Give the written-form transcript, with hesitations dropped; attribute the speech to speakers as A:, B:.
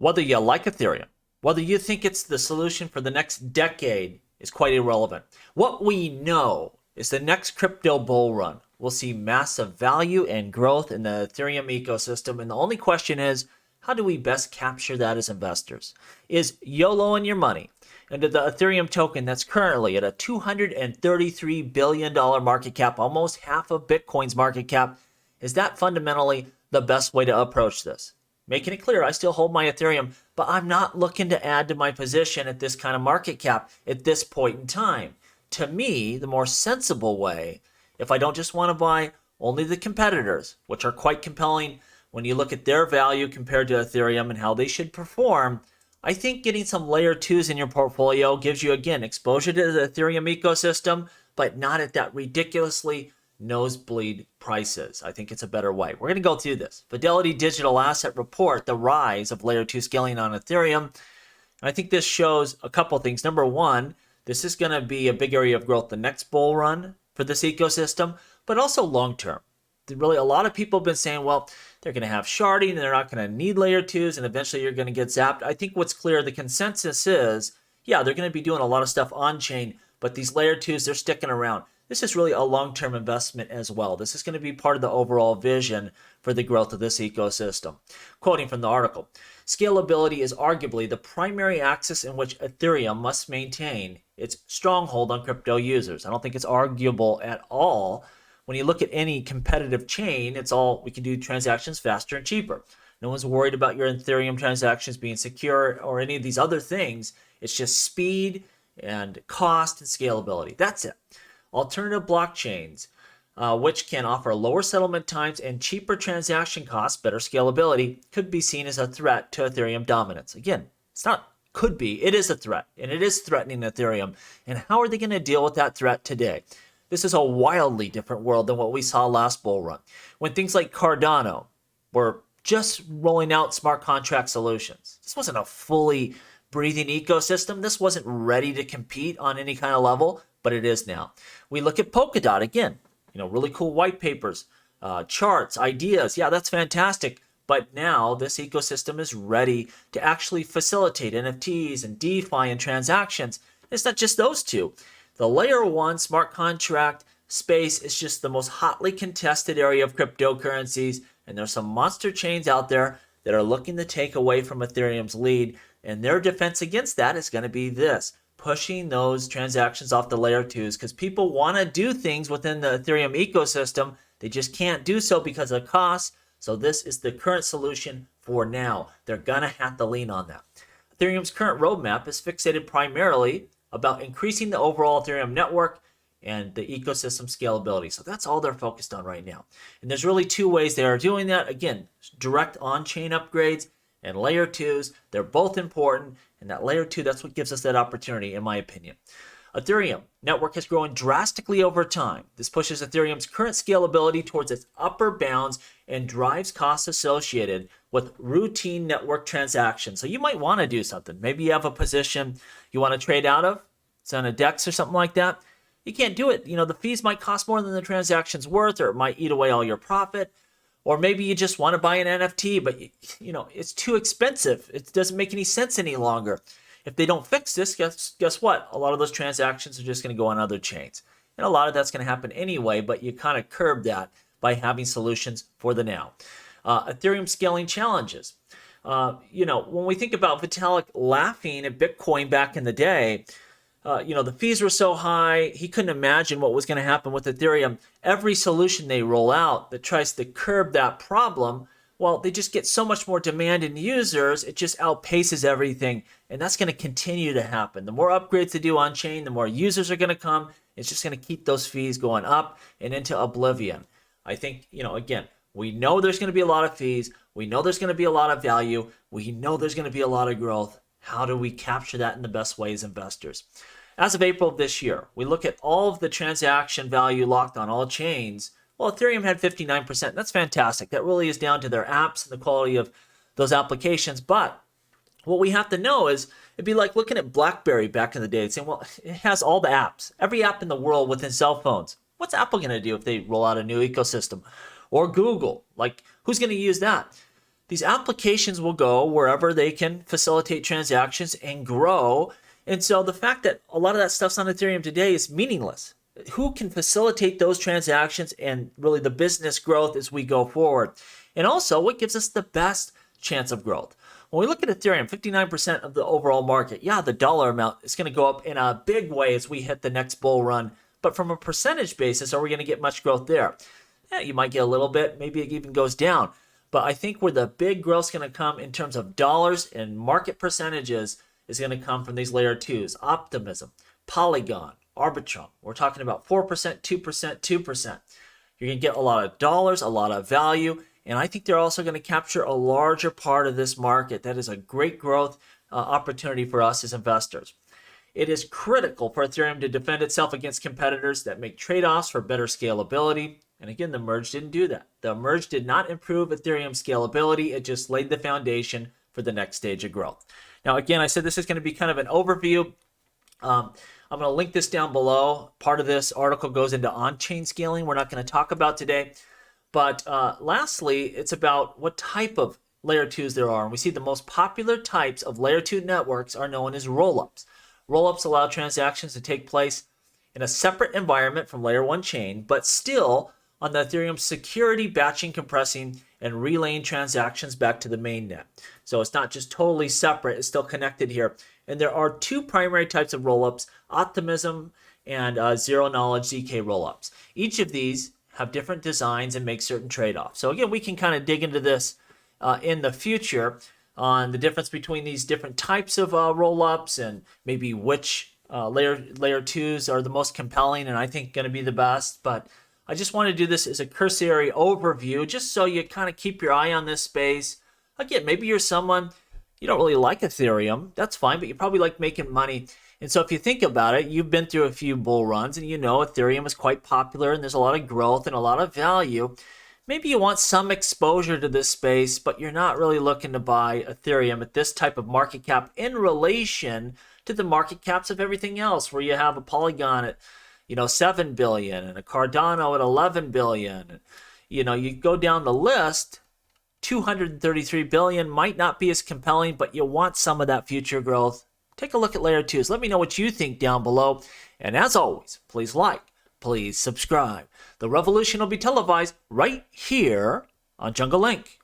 A: Whether you like Ethereum, whether you think it's the solution for the next decade is quite irrelevant. What we know is the next crypto bull run will see massive value and growth in the Ethereum ecosystem. And the only question is, how do we best capture that as investors? Is YOLOing your money into the Ethereum token that's currently at a $233 billion market cap, almost half of Bitcoin's market cap, is that fundamentally the best way to approach this? Making it clear, I still hold my Ethereum, but I'm not looking to add to my position at this kind of market cap at this point in time. To me, the more sensible way, if I don't just want to buy only the competitors, which are quite compelling when you look at their value compared to Ethereum and how they should perform, I think getting some layer 2s in your portfolio gives you, again, exposure to the Ethereum ecosystem, but not at that ridiculously nosebleed prices. I think it's a better way. We're going to go through this. Fidelity Digital Asset report the rise of layer 2 scaling on Ethereum. And I think this shows a couple things. Number one, this is going to be a big area of growth the next bull run for this ecosystem, but also long term. Really, a lot of people have been saying, well, they're going to have sharding and they're not going to need layer 2s and eventually you're going to get zapped. I think what's clear, the consensus is, yeah, they're going to be doing a lot of stuff on chain, but these layer 2s, they're sticking around. This is really a long-term investment as well. This is going to be part of the overall vision for the growth of this ecosystem. Quoting from the article, scalability is arguably the primary axis in which Ethereum must maintain its stronghold on crypto users. I don't think it's arguable at all. When you look at any competitive chain, it's all we can do transactions faster and cheaper. No one's worried about your Ethereum transactions being secure or any of these other things. It's just speed and cost and scalability. That's it. Alternative blockchains, which can offer lower settlement times and cheaper transaction costs, better scalability, could be seen as a threat to Ethereum dominance. Again, it's not could be, it is a threat, and it is threatening Ethereum. And how are they going to deal with that threat today? This is a wildly different world than what we saw last bull run, when things like Cardano were just rolling out smart contract solutions. This wasn't a fully breathing ecosystem. This wasn't ready to compete on any kind of level, but it is now. We look at Polkadot again, really cool white papers, charts, ideas. Yeah, that's fantastic. But now this ecosystem is ready to actually facilitate NFTs and DeFi and transactions. It's not just those two. The layer 1 smart contract space is just the most hotly contested area of cryptocurrencies. And there's some monster chains out there that are looking to take away from Ethereum's lead. And their defense against that is going to be this: pushing those transactions off the layer 2s, because people want to do things within the Ethereum ecosystem. They just can't do so because of costs. So this is the current solution for now. They're going to have to lean on that. Ethereum's current roadmap is fixated primarily about increasing the overall Ethereum network and the ecosystem scalability. So that's all they're focused on right now. And there's really two ways they are doing that. Again, direct on-chain upgrades and layer 2s. They're both important. And that layer 2, that's what gives us that opportunity, in my opinion. Ethereum network has grown drastically over time. This pushes Ethereum's current scalability towards its upper bounds and drives costs associated with routine network transactions. So you might want to do something. Maybe you have a position you want to trade out of. It's on a DEX or something like that. You can't do it. The fees might cost more than the transaction's worth, or it might eat away all your profit. Or maybe you just want to buy an NFT, but it's too expensive. It doesn't make any sense any longer. If they don't fix this, guess what? A lot of those transactions are just going to go on other chains. And a lot of that's going to happen anyway, but you kind of curb that by having solutions for the now. Ethereum scaling challenges. When we think about Vitalik laughing at Bitcoin back in the day, the fees were so high, he couldn't imagine what was going to happen with Ethereum. Every solution they roll out that tries to curb that problem, well, they just get so much more demand in users, it just outpaces everything. And that's going to continue to happen. The more upgrades they do on chain, the more users are going to come. It's just going to keep those fees going up and into oblivion. I think, again, we know there's going to be a lot of fees. We know there's going to be a lot of value. We know there's going to be a lot of growth. How do we capture that in the best way as investors? As of April of this year, we look at all of the transaction value locked on all chains. Well, Ethereum had 59%. That's fantastic. That really is down to their apps and the quality of those applications. But what we have to know is it'd be like looking at BlackBerry back in the day and saying, well, it has all the apps, every app in the world within cell phones. What's Apple going to do if they roll out a new ecosystem? Or Google, who's going to use that? these applications will go wherever they can facilitate transactions and grow. And so the fact that a lot of that stuff's on Ethereum today is meaningless. Who can facilitate those transactions and really the business growth as we go forward? And also, what gives us the best chance of growth? When we look at Ethereum, 59% of the overall market, yeah, the dollar amount is going to go up in a big way as we hit the next bull run. But from a percentage basis, are we going to get much growth there? Yeah, you might get a little bit. Maybe it even goes down. But I think where the big growth is going to come in terms of dollars and market percentages is going to come from these layer 2s, Optimism, Polygon, Arbitrum. We're talking about 4%, 2%, 2%. You're going to get a lot of dollars, a lot of value, and I think they're also going to capture a larger part of this market. That is a great growth opportunity for us as investors. It is critical for Ethereum to defend itself against competitors that make trade-offs for better scalability. And again, the merge didn't do that. The merge did not improve Ethereum scalability. It just laid the foundation for the next stage of growth. Now, again, I said this is going to be kind of an overview. I'm going to link this down below. Part of this article goes into on-chain scaling. We're not going to talk about today. But lastly, it's about what type of layer 2s there are. And we see the most popular types of layer 2 networks are known as rollups. Rollups allow transactions to take place in a separate environment from layer 1 chain, but still on the Ethereum security batching, compressing, and relaying transactions back to the mainnet. So it's not just totally separate, it's still connected here. And there are two primary types of rollups, Optimism and Zero Knowledge ZK rollups. Each of these have different designs and make certain trade-offs. So again, we can kind of dig into this in the future on the difference between these different types of rollups and maybe which layer 2s are the most compelling and I think going to be the best. But I just want to do this as a cursory overview just so you kind of keep your eye on this space. Again, maybe you're someone, you don't really like Ethereum. That's fine, but you probably like making money. And so if you think about it, you've been through a few bull runs and you know Ethereum is quite popular and there's a lot of growth and a lot of value. Maybe you want some exposure to this space, but you're not really looking to buy Ethereum at this type of market cap in relation to the market caps of everything else, where you have a Polygon at 7 billion and a Cardano at 11 billion. You go down the list, 233 billion might not be as compelling, but you want some of that future growth. Take a look at layer 2s. Let me know what you think down below. And as always, please like, please subscribe. The revolution will be televised right here on Jungle Link.